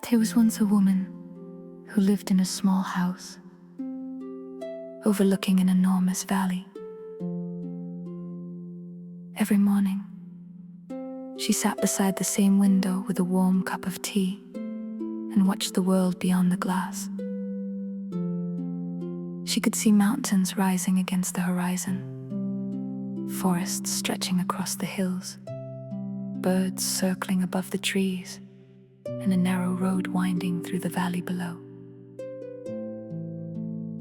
There was once a woman who lived in a small house overlooking an enormous valley. Every morning, she sat beside the same window with a warm cup of tea and watched the world beyond the glass. She could see mountains rising against the horizon, forests stretching across the hills, birds circling above the trees, and a narrow road winding through the valley below.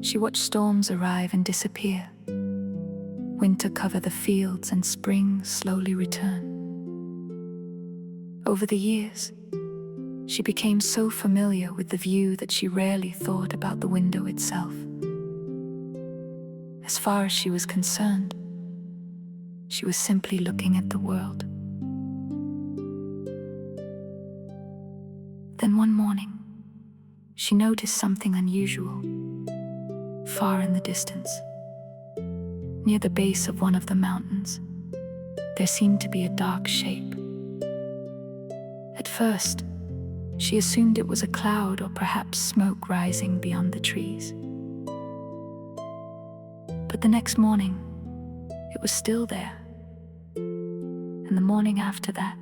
She watched storms arrive and disappear, winter cover the fields and spring slowly return. Over the years, she became so familiar with the view that she rarely thought about the window itself. As far as she was concerned, she was simply looking at the world. Then one morning, she noticed something unusual. Far in the distance, near the base of one of the mountains, there seemed to be a dark shape. At first, she assumed it was a cloud or perhaps smoke rising beyond the trees. But the next morning, it was still there. And the morning after that,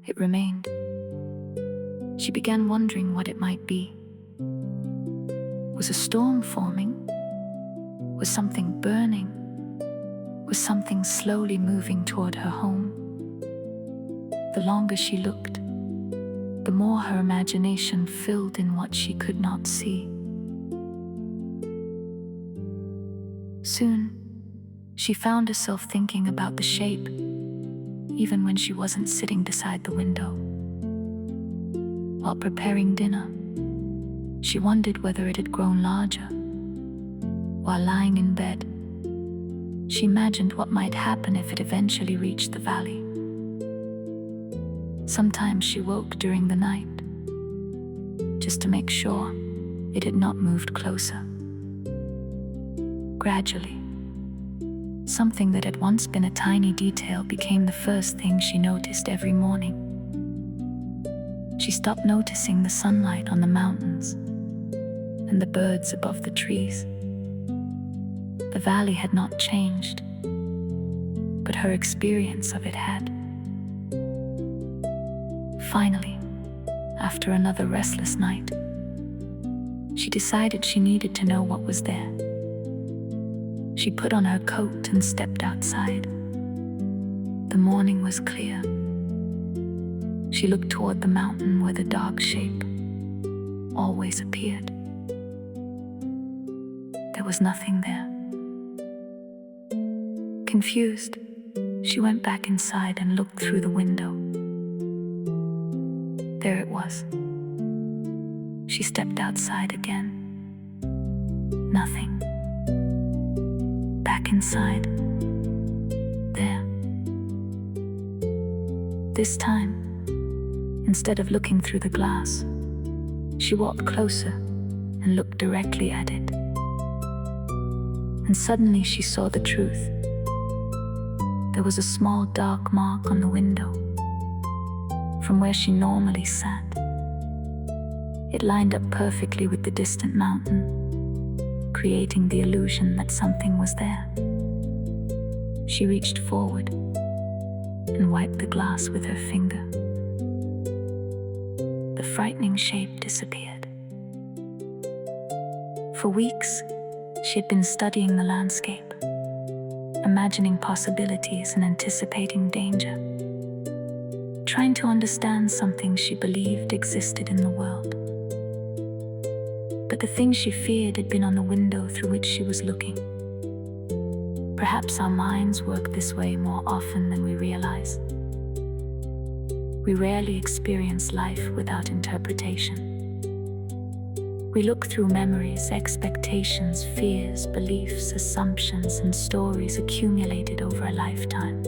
it remained. She began wondering what it might be. Was a storm forming? Was something burning? Was something slowly moving toward her home? The longer she looked, the more her imagination filled in what she could not see. Soon, she found herself thinking about the shape, even when she wasn't sitting beside the window. While preparing dinner, she wondered whether it had grown larger. While lying in bed, she imagined what might happen if it eventually reached the valley. Sometimes she woke during the night, just to make sure it had not moved closer. Gradually, something that had once been a tiny detail became the first thing she noticed every morning. She stopped noticing the sunlight on the mountains and the birds above the trees. The valley had not changed, but her experience of it had. Finally, after another restless night, she decided she needed to know what was there. She put on her coat and stepped outside. The morning was clear. She looked toward the mountain where the dark shape always appeared. There was nothing there. Confused, she went back inside and looked through the window. There it was. She stepped outside again. Nothing. Back inside. There. This time, instead of looking through the glass, she walked closer and looked directly at it. And suddenly she saw the truth. There was a small dark mark on the window, from where she normally sat. It lined up perfectly with the distant mountain, creating the illusion that something was there. She reached forward and wiped the glass with her finger. The frightening shape disappeared. For weeks, she had been studying the landscape, imagining possibilities and anticipating danger, trying to understand something she believed existed in the world. But the thing she feared had been on the window through which she was looking. Perhaps our minds work this way more often than we realize. We rarely experience life without interpretation. We look through memories, expectations, fears, beliefs, assumptions, and stories accumulated over a lifetime.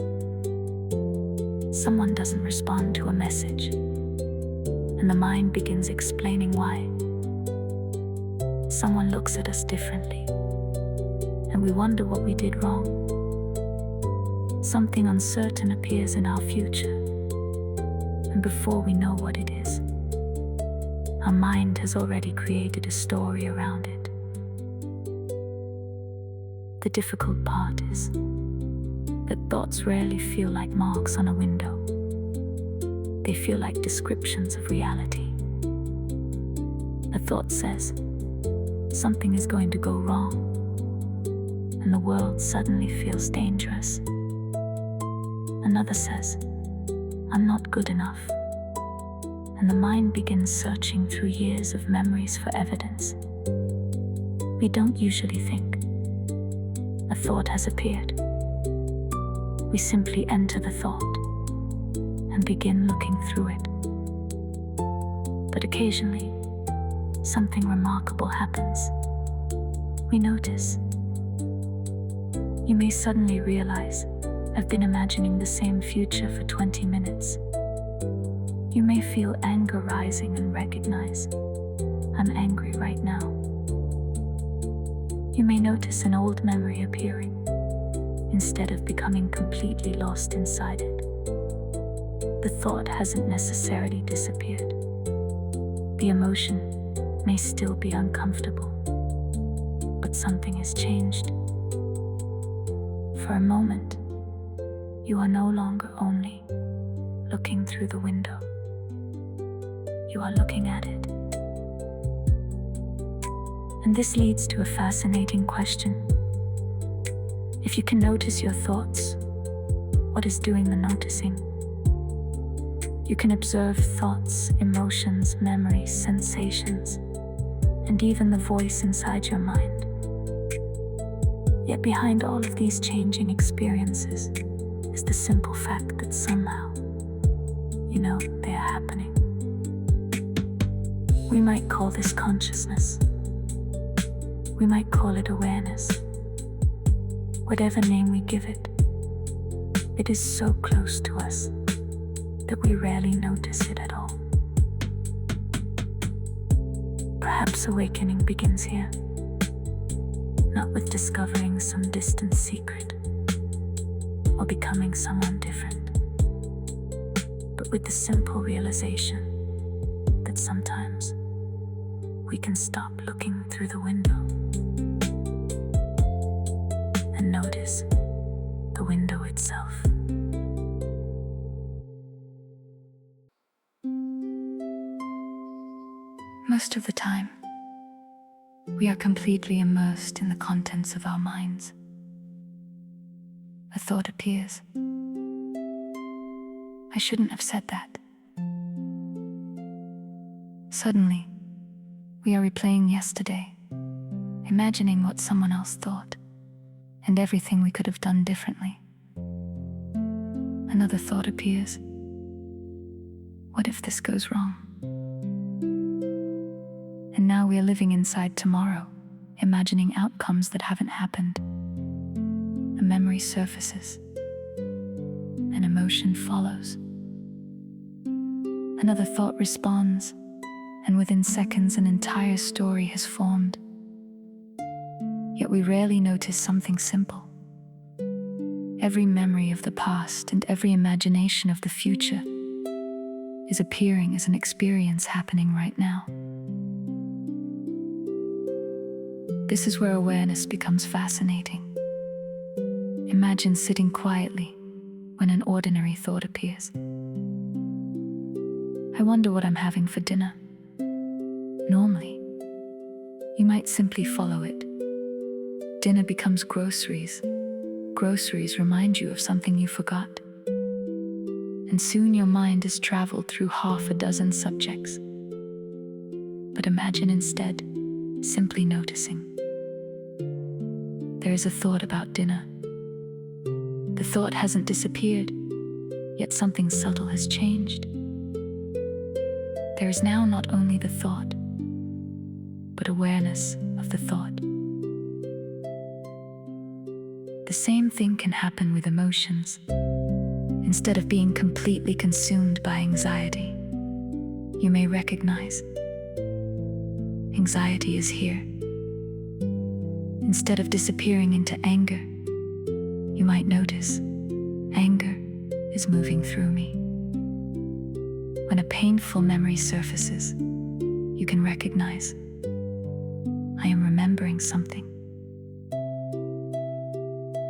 Someone doesn't respond to a message, and the mind begins explaining why. Someone looks at us differently, and we wonder what we did wrong. Something uncertain appears in our future, and before we know what it is, Our mind has already created a story around it. The difficult part is that thoughts rarely feel like marks on a window. They feel like descriptions of reality. A thought says, something is going to go wrong, and the world suddenly feels dangerous. Another says, I'm not good enough, and the mind begins searching through years of memories for evidence. We don't usually think a thought has appeared. We simply enter the thought and begin looking through it. But occasionally, something remarkable happens. We notice. You may suddenly realize, I've been imagining the same future for 20 minutes. You may feel anger rising and recognize, I'm angry right now. You may notice an old memory appearing, instead of becoming completely lost inside it. The thought hasn't necessarily disappeared. The emotion may still be uncomfortable, but something has changed. For a moment, you are no longer only looking through the window. You are looking at it. And this leads to a fascinating question. If you can notice your thoughts, what is doing the noticing? You can observe thoughts, emotions, memories, sensations, and even the voice inside your mind. Yet behind all of these changing experiences is the simple fact that somehow, they are happening. We might call this consciousness. We might call it awareness. Whatever name we give it, it is so close to us that we rarely notice it at all. Perhaps awakening begins here, not with discovering some distant secret or becoming someone different, but with the simple realization that sometimes we can stop looking through the window and notice the window itself. Most of the time, we are completely immersed in the contents of our minds. A thought appears. I shouldn't have said that. Suddenly, we are replaying yesterday, imagining what someone else thought, and everything we could have done differently. Another thought appears. What if this goes wrong? And now we are living inside tomorrow, imagining outcomes that haven't happened. A memory surfaces. An emotion follows. Another thought responds, and within seconds an entire story has formed. Yet we rarely notice something simple. Every memory of the past and every imagination of the future is appearing as an experience happening right now. This is where awareness becomes fascinating. Imagine sitting quietly when an ordinary thought appears. I wonder what I'm having for dinner. Normally, you might simply follow it. Dinner becomes groceries. Groceries remind you of something you forgot. And soon your mind has traveled through half a dozen subjects. But imagine instead simply noticing. There is a thought about dinner. The thought hasn't disappeared, yet something subtle has changed. There is now not only the thought, but awareness of the thought. The same thing can happen with emotions. Instead of being completely consumed by anxiety, you may recognize anxiety is here. Instead of disappearing into anger, you might notice anger is moving through me. When a painful memory surfaces, you can recognize, I am remembering something.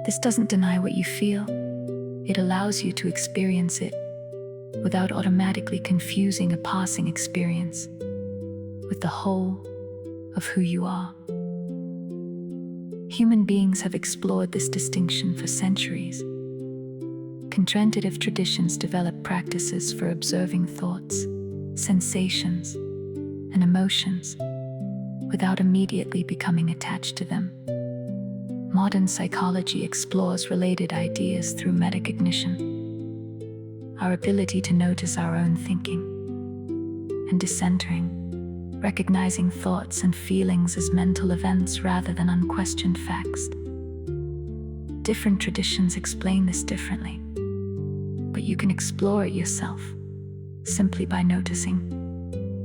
This doesn't deny what you feel. It allows you to experience it without automatically confusing a passing experience with the whole of who you are. Human beings have explored this distinction for centuries. Contemplative traditions develop practices for observing thoughts, sensations, and emotions without immediately becoming attached to them. Modern psychology explores related ideas through metacognition, our ability to notice our own thinking, and decentering, recognizing thoughts and feelings as mental events rather than unquestioned facts. Different traditions explain this differently, but you can explore it yourself simply by noticing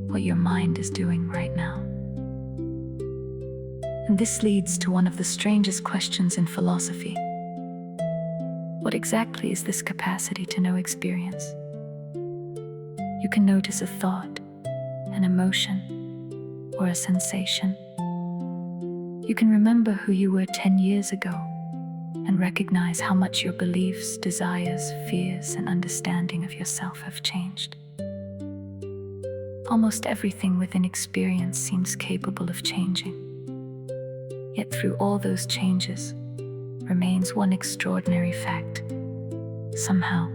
what your mind is doing right now. And this leads to one of the strangest questions in philosophy. What exactly is this capacity to know experience? You can notice a thought, an emotion, or a sensation. You can remember who you were 10 years ago and recognize how much your beliefs, desires, fears, and understanding of yourself have changed. Almost everything within experience seems capable of changing. Yet through all those changes remains one extraordinary fact. Somehow,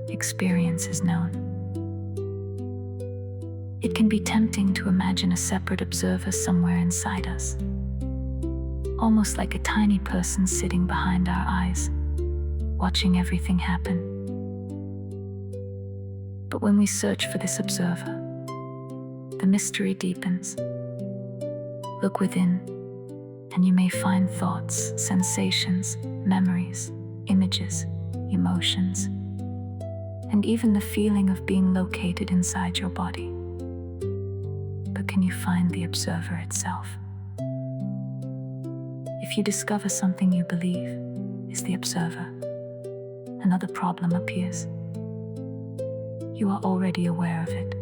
experience is known. It can be tempting to imagine a separate observer somewhere inside us, almost like a tiny person sitting behind our eyes, watching everything happen. But when we search for this observer, the mystery deepens. Look within, and you may find thoughts, sensations, memories, images, emotions, and even the feeling of being located inside your body. But can you find the observer itself? If you discover something you believe is the observer, another problem appears. You are already aware of it.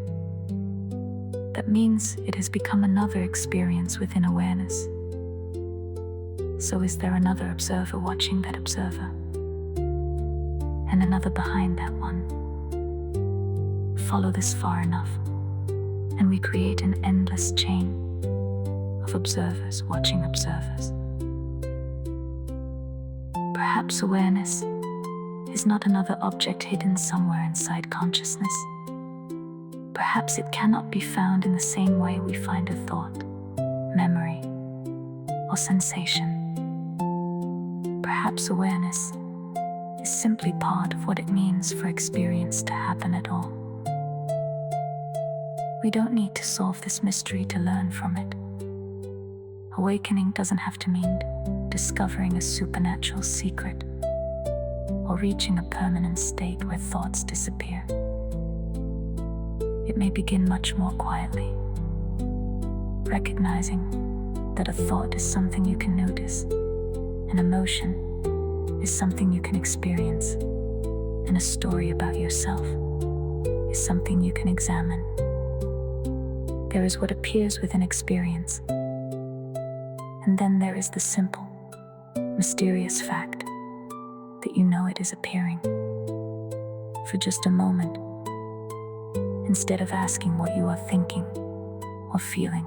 That means it has become another experience within awareness. So is there another observer watching that observer? And another behind that one? Follow this far enough, and we create an endless chain of observers watching observers. Perhaps awareness is not another object hidden somewhere inside consciousness. Perhaps it cannot be found in the same way we find a thought, memory, or sensation. Perhaps awareness is simply part of what it means for experience to happen at all. We don't need to solve this mystery to learn from it. Awakening doesn't have to mean discovering a supernatural secret or reaching a permanent state where thoughts disappear. It may begin much more quietly, recognizing that a thought is something you can notice, an emotion is something you can experience, and a story about yourself is something you can examine. There is what appears within experience, and then there is the simple, mysterious fact that you know it is appearing. For just a moment, instead of asking what you are thinking or feeling,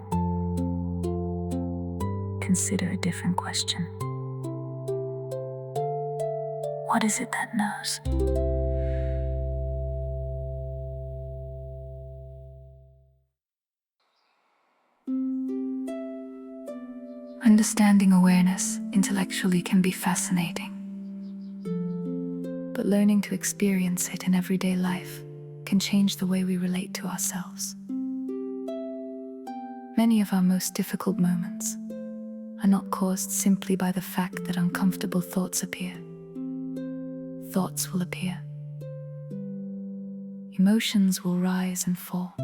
consider a different question. What is it that knows? Understanding awareness intellectually can be fascinating, but learning to experience it in everyday life can change the way we relate to ourselves. Many of our most difficult moments are not caused simply by the fact that uncomfortable thoughts appear. Thoughts will appear. Emotions will rise and fall.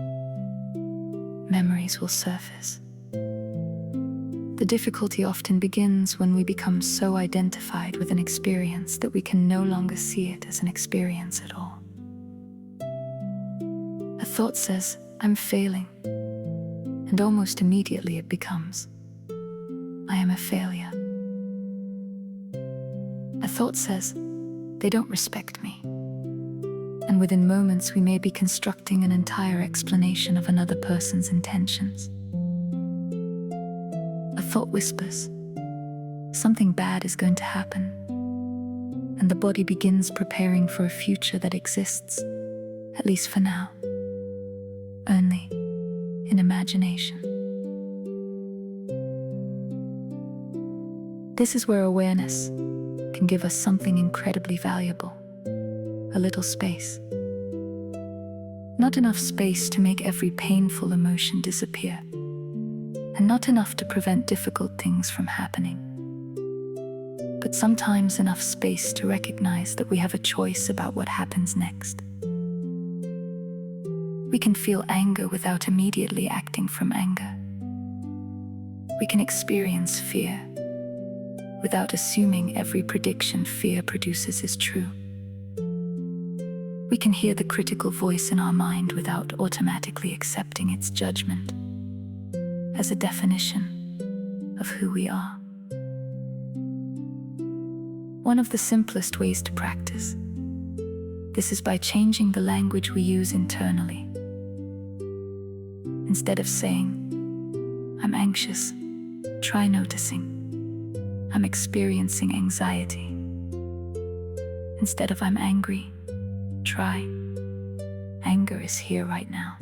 Memories will surface. The difficulty often begins when we become so identified with an experience that we can no longer see it as an experience at all. A thought says, "I'm failing," And almost immediately it becomes, I am a failure. A thought says, they don't respect me. And within moments we may be constructing an entire explanation of another person's intentions. A thought whispers, something bad is going to happen. And the body begins preparing for a future that exists, at least for now, only in imagination. This is where awareness can give us something incredibly valuable. A little space. Not enough space to make every painful emotion disappear, and not enough to prevent difficult things from happening. But sometimes enough space to recognize that we have a choice about what happens next. We can feel anger without immediately acting from anger. We can experience fear without assuming every prediction fear produces is true. We can hear the critical voice in our mind without automatically accepting its judgment as a definition of who we are. One of the simplest ways to practice this is by changing the language we use internally. Instead of saying, I'm anxious, try noticing, I'm experiencing anxiety. Instead of I'm angry, try, anger is here right now.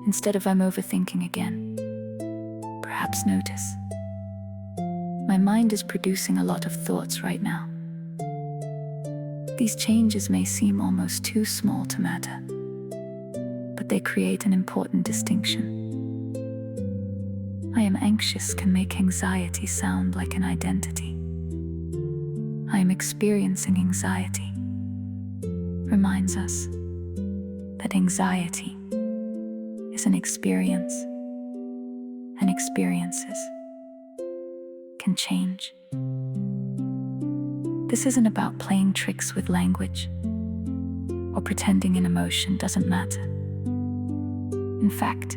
Instead of I'm overthinking again, perhaps notice, my mind is producing a lot of thoughts right now. These changes may seem almost too small to matter, but they create an important distinction. I am anxious can make anxiety sound like an identity. I am experiencing anxiety reminds us that anxiety is an experience, and experiences can change. This isn't about playing tricks with language or pretending an emotion doesn't matter. In fact,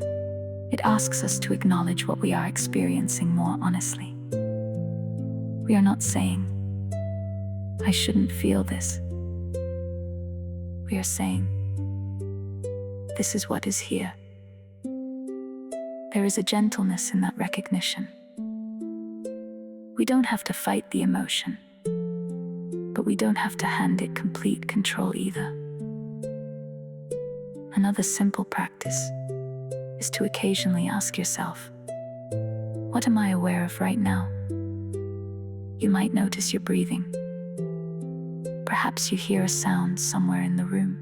it asks us to acknowledge what we are experiencing more honestly. We are not saying, I shouldn't feel this. We are saying, this is what is here. There is a gentleness in that recognition. We don't have to fight the emotion, but we don't have to hand it complete control either. Another simple practice is to occasionally ask yourself, what am I aware of right now? You might notice your breathing. Perhaps you hear a sound somewhere in the room.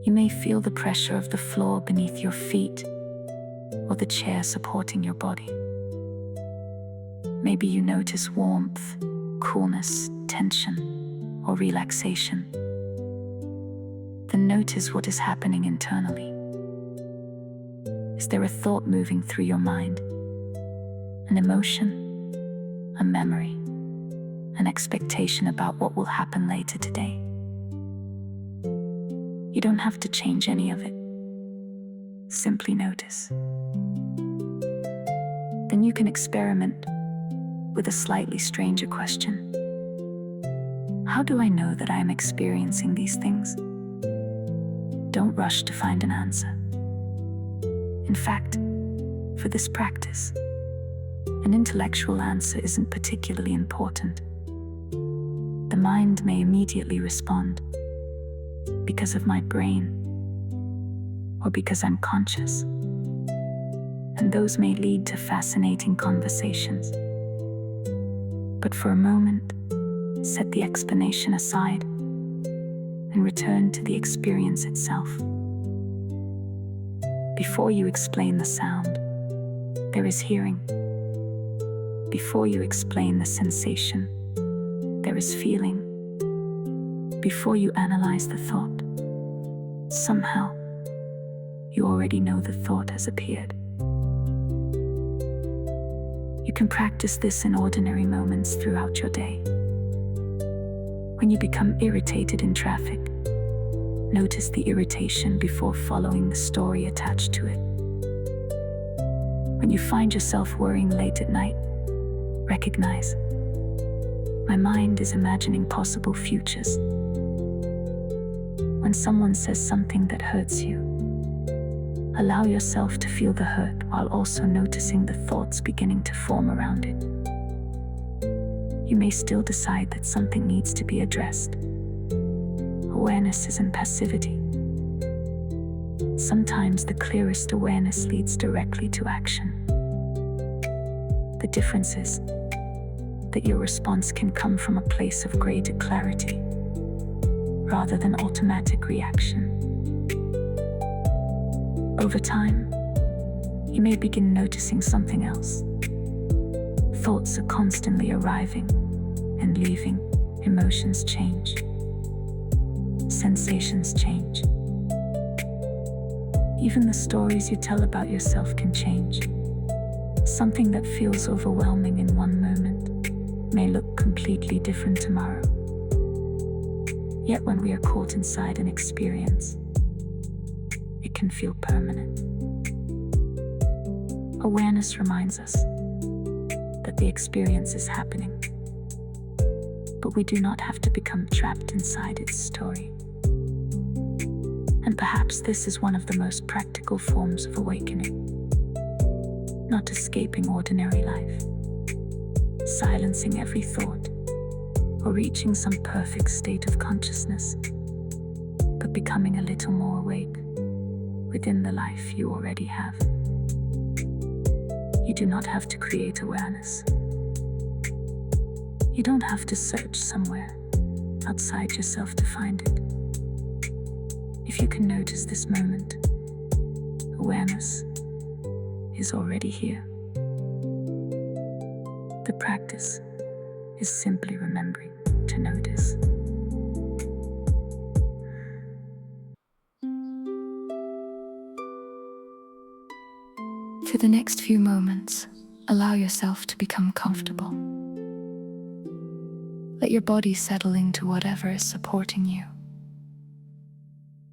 You may feel the pressure of the floor beneath your feet or the chair supporting your body. Maybe you notice warmth, coolness, tension, or relaxation. Then notice what is happening internally. Is there a thought moving through your mind? An emotion? A memory? An expectation about what will happen later today? You don't have to change any of it. Simply notice. Then you can experiment with a slightly stranger question. How do I know that I am experiencing these things? Don't rush to find an answer. In fact, for this practice, an intellectual answer isn't particularly important. The mind may immediately respond because of my brain or because I'm conscious. And those may lead to fascinating conversations. But for a moment, set the explanation aside and return to the experience itself. Before you explain the sound, there is hearing. Before you explain the sensation, there is feeling. Before you analyze the thought, somehow, you already know the thought has appeared. You can practice this in ordinary moments throughout your day. When you become irritated in traffic, Notice the irritation before following the story attached to it. When you find yourself worrying late at night, recognize, my mind is imagining possible futures. When someone says something that hurts you, allow yourself to feel the hurt while also noticing the thoughts beginning to form around it. You may still decide that something needs to be addressed. Awareness isn't passivity. Sometimes the clearest awareness leads directly to action. The difference is that your response can come from a place of greater clarity rather than automatic reaction. Over time, you may begin noticing something else. Thoughts are constantly arriving and leaving. Emotions change. Sensations change. Even the stories you tell about yourself can change. Something that feels overwhelming in one moment may look completely different tomorrow. Yet when we are caught inside an experience, it can feel permanent. Awareness reminds us that the experience is happening, but we do not have to become trapped inside its story. And perhaps this is one of the most practical forms of awakening. Not escaping ordinary life, silencing every thought, or reaching some perfect state of consciousness, but becoming a little more awake within the life you already have. You do not have to create awareness. You don't have to search somewhere outside yourself to find it. If you can notice this moment, awareness is already here. The practice is simply remembering to notice. For the next few moments, allow yourself to become comfortable. Let your body settle into whatever is supporting you.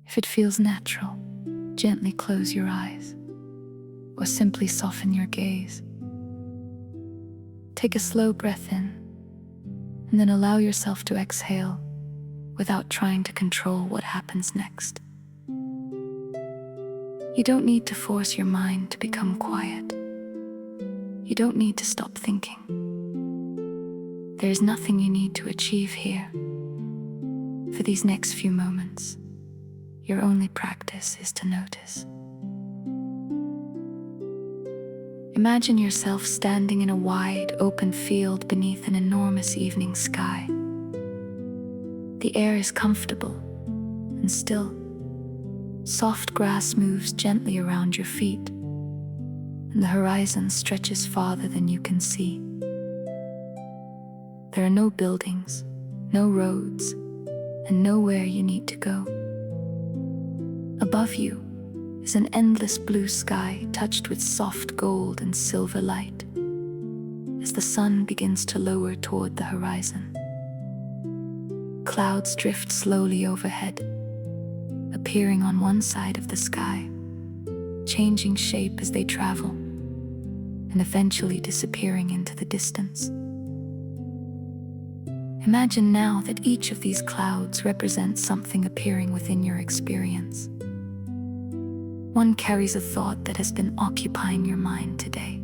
If it feels natural, gently close your eyes, or simply soften your gaze. Take a slow breath in, and then allow yourself to exhale without trying to control what happens next. You don't need to force your mind to become quiet. You don't need to stop thinking. There is nothing you need to achieve here. For these next few moments, your only practice is to notice. Imagine yourself standing in a wide, open field beneath an enormous evening sky. The air is comfortable and still. Soft grass moves gently around your feet, and the horizon stretches farther than you can see. There are no buildings, no roads, and nowhere you need to go. Above you is an endless blue sky touched with soft gold and silver light as the sun begins to lower toward the horizon. Clouds drift slowly overhead, appearing on one side of the sky, changing shape as they travel, and eventually disappearing into the distance. Imagine now that each of these clouds represents something appearing within your experience. One carries a thought that has been occupying your mind today.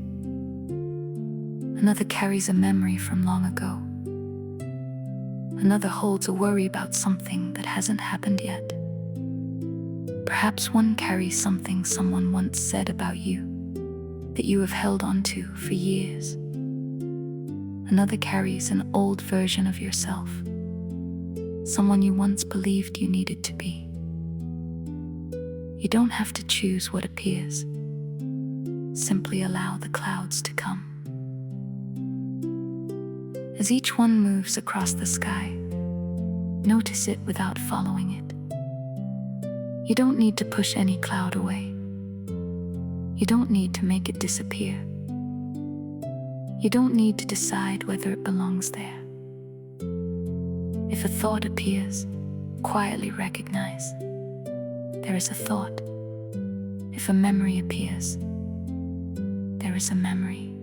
Another carries a memory from long ago. Another holds a worry about something that hasn't happened yet. Perhaps one carries something someone once said about you that you have held on to for years. Another carries an old version of yourself, someone you once believed you needed to be. You don't have to choose what appears. Simply allow the clouds to come. As each one moves across the sky, notice it without following it. You don't need to push any cloud away. You don't need to make it disappear. You don't need to decide whether it belongs there. If a thought appears, quietly recognize there is a thought. If a memory appears, there is a memory.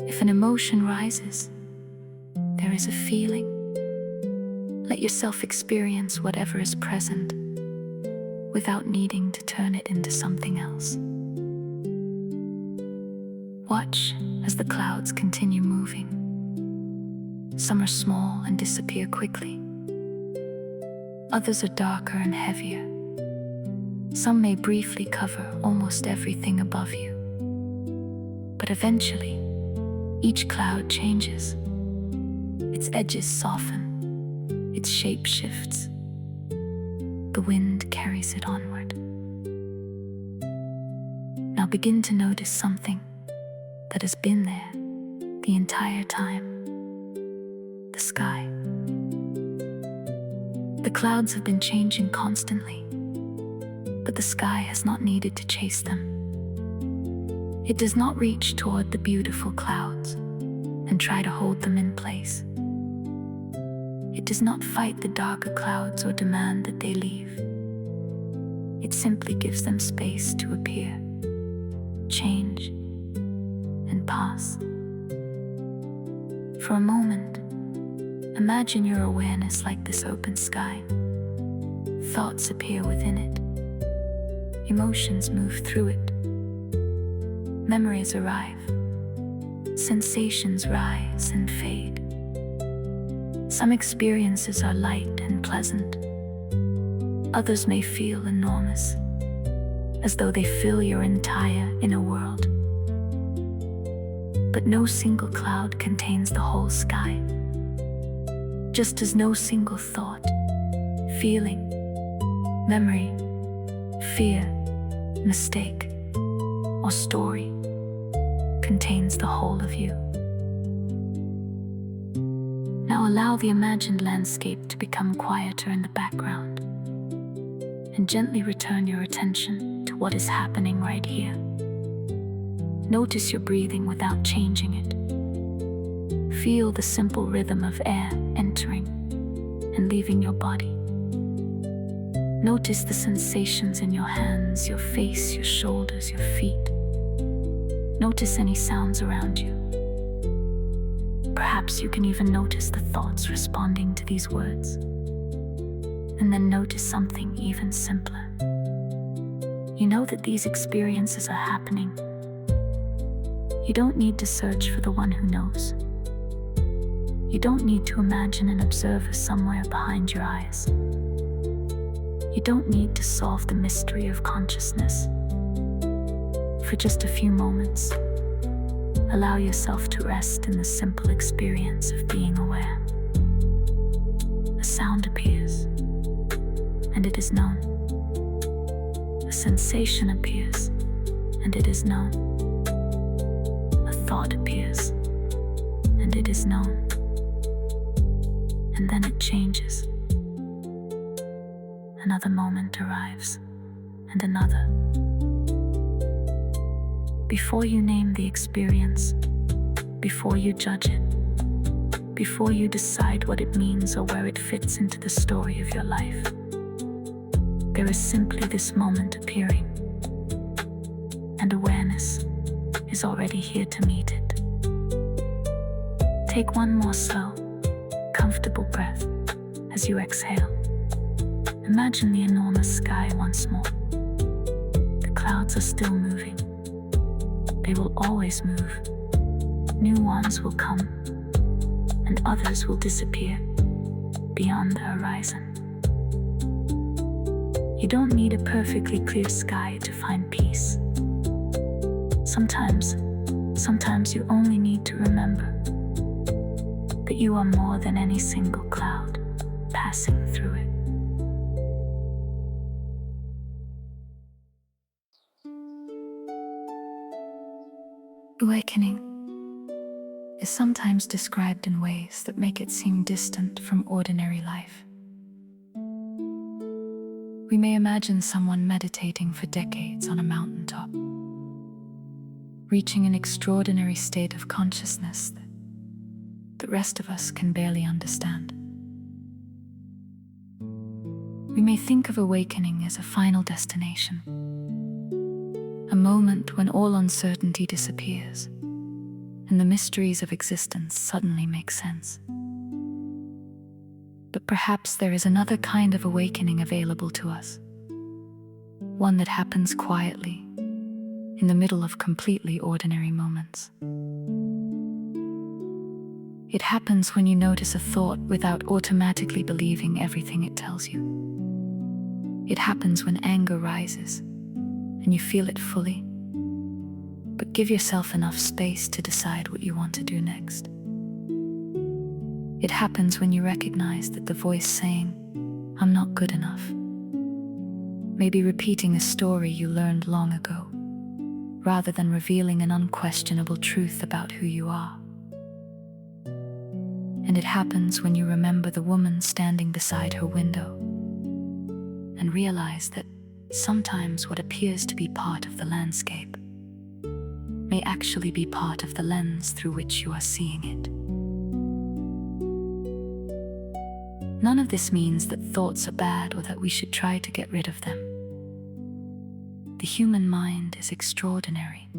If an emotion rises, there is a feeling. Let yourself experience whatever is present without needing to turn it into something else. Watch as the clouds continue moving. Some are small and disappear quickly. Others are darker and heavier. Some may briefly cover almost everything above you. But eventually, each cloud changes. Its edges soften. Its shape shifts. The wind carries it onward. Now begin to notice something that has been there the entire time. The sky. The clouds have been changing constantly, but the sky has not needed to chase them. It does not reach toward the beautiful clouds and try to hold them in place. It does not fight the darker clouds or demand that they leave. It simply gives them space to appear, change, and pass. For a moment, imagine your awareness like this open sky. Thoughts appear within it. Emotions move through it. Memories arrive. Sensations rise and fade. Some experiences are light and pleasant. Others may feel enormous, as though they fill your entire inner world. But no single cloud contains the whole sky. Just as no single thought, feeling, memory, fear, mistake, or story contains the whole of you. Now allow the imagined landscape to become quieter in the background, and gently return your attention to what is happening right here. Notice your breathing without changing it. Feel the simple rhythm of air entering and leaving your body. Notice the sensations in your hands, your face, your shoulders, your feet. Notice any sounds around you. Perhaps you can even notice the thoughts responding to these words. And then notice something even simpler. You know that these experiences are happening. You don't need to search for the one who knows. You don't need to imagine an observer somewhere behind your eyes. You don't need to solve the mystery of consciousness. For just a few moments, allow yourself to rest in the simple experience of being aware. A sound appears, and it is known. A sensation appears, and it is known. A thought appears, and it is known. And then it changes. Another moment arrives, and another. Before you name the experience, before you judge it, before you decide what it means or where it fits into the story of your life, there is simply this moment appearing, and awareness is already here to meet it. Take one more slow, comfortable breath as you exhale. Imagine the enormous sky once more. The clouds are still moving. They will always move. New ones will come, and others will disappear beyond the horizon. You don't need a perfectly clear sky to find peace. Sometimes you only need to remember that you are more than any single cloud passing through it. Awakening is sometimes described in ways that make it seem distant from ordinary life. We may imagine someone meditating for decades on a mountaintop, reaching an extraordinary state of consciousness that the rest of us can barely understand. We may think of awakening as a final destination, a moment when all uncertainty disappears and the mysteries of existence suddenly make sense. But perhaps there is another kind of awakening available to us, one that happens quietly, in the middle of completely ordinary moments. It happens when you notice a thought without automatically believing everything it tells you. It happens when anger rises and you feel it fully, but give yourself enough space to decide what you want to do next. It happens when you recognize that the voice saying, "I'm not good enough," may be repeating a story you learned long ago, rather than revealing an unquestionable truth about who you are. And it happens when you remember the woman standing beside her window and realize that sometimes what appears to be part of the landscape may actually be part of the lens through which you are seeing it. None of this means that thoughts are bad or that we should try to get rid of them. The human mind is extraordinary.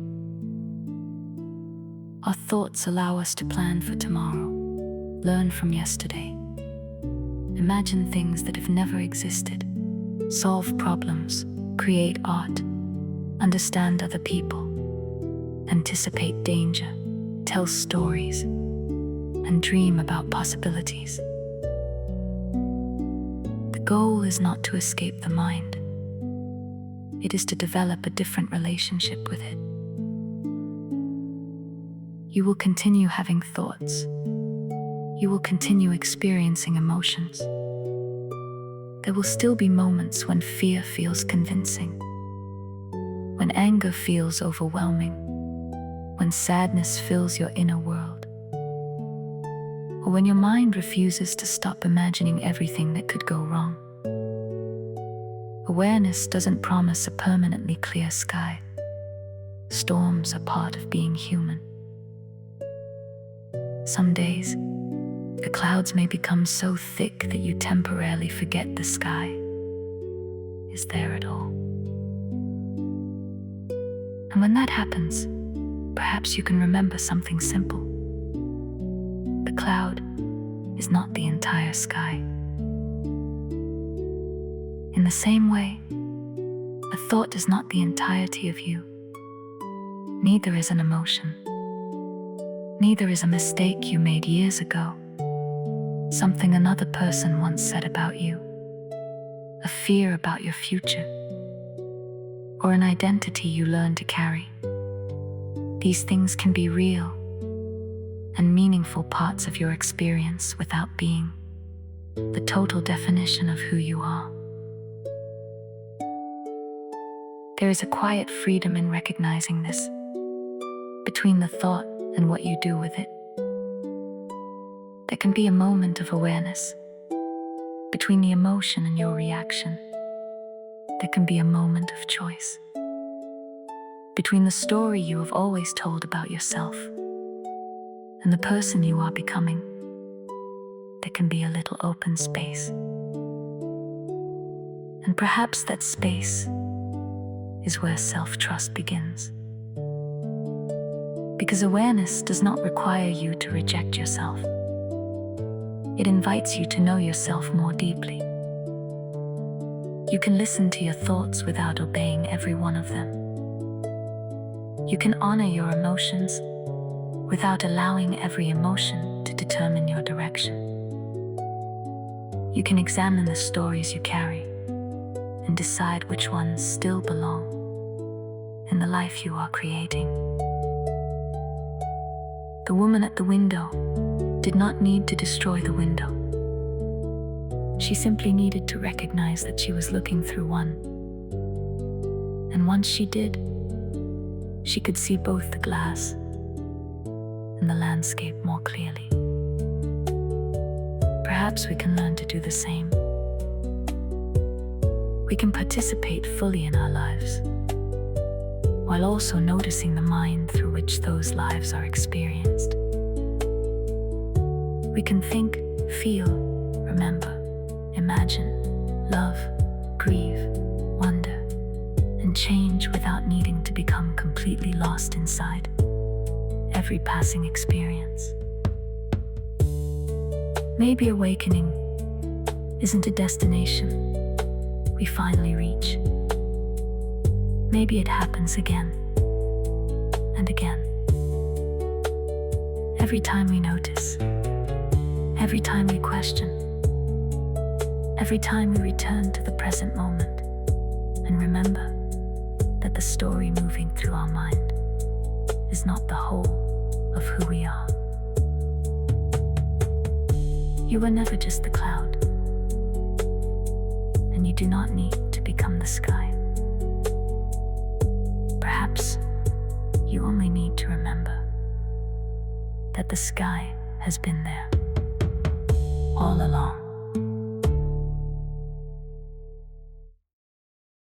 Our thoughts allow us to plan for tomorrow, learn from yesterday, imagine things that have never existed, solve problems, create art, understand other people, anticipate danger, tell stories, and dream about possibilities. The goal is not to escape the mind. It is to develop a different relationship with it. You will continue having thoughts. You will continue experiencing emotions. There will still be moments when fear feels convincing, when anger feels overwhelming, when sadness fills your inner world, or when your mind refuses to stop imagining everything that could go wrong. Awareness doesn't promise a permanently clear sky. Storms are part of being human. Some days, the clouds may become so thick that you temporarily forget the sky is there at all. And when that happens, perhaps you can remember something simple. The cloud is not the entire sky. In the same way, a thought is not the entirety of you. Neither is an emotion. Neither is a mistake you made years ago, something another person once said about you, a fear about your future, or an identity you learn to carry. These things can be real and meaningful parts of your experience without being the total definition of who you are. There is a quiet freedom in recognizing this, between the thought and what you do with it. There can be a moment of awareness. Between the emotion and your reaction, there can be a moment of choice. Between the story you have always told about yourself and the person you are becoming, there can be a little open space. And perhaps that space is where self-trust begins. Because awareness does not require you to reject yourself. It invites you to know yourself more deeply. You can listen to your thoughts without obeying every one of them. You can honor your emotions without allowing every emotion to determine your direction. You can examine the stories you carry and decide which ones still belong in the life you are creating. The woman at the window did not need to destroy the window. She simply needed to recognize that she was looking through one. And once she did, she could see both the glass and the landscape more clearly. Perhaps we can learn to do the same. We can participate fully in our lives, while also noticing the mind through which those lives are experienced. We can think, feel, remember, imagine, love, grieve, wonder, and change without needing to become completely lost inside every passing experience. Maybe awakening isn't a destination we finally reach. Maybe it happens again and again. Every time we notice, every time we question, every time we return to the present moment and remember that the story moving through our mind is not the whole of who we are. You were never just the cloud, and you do not need to become the sky. Perhaps you only need to remember that the sky has been there all along.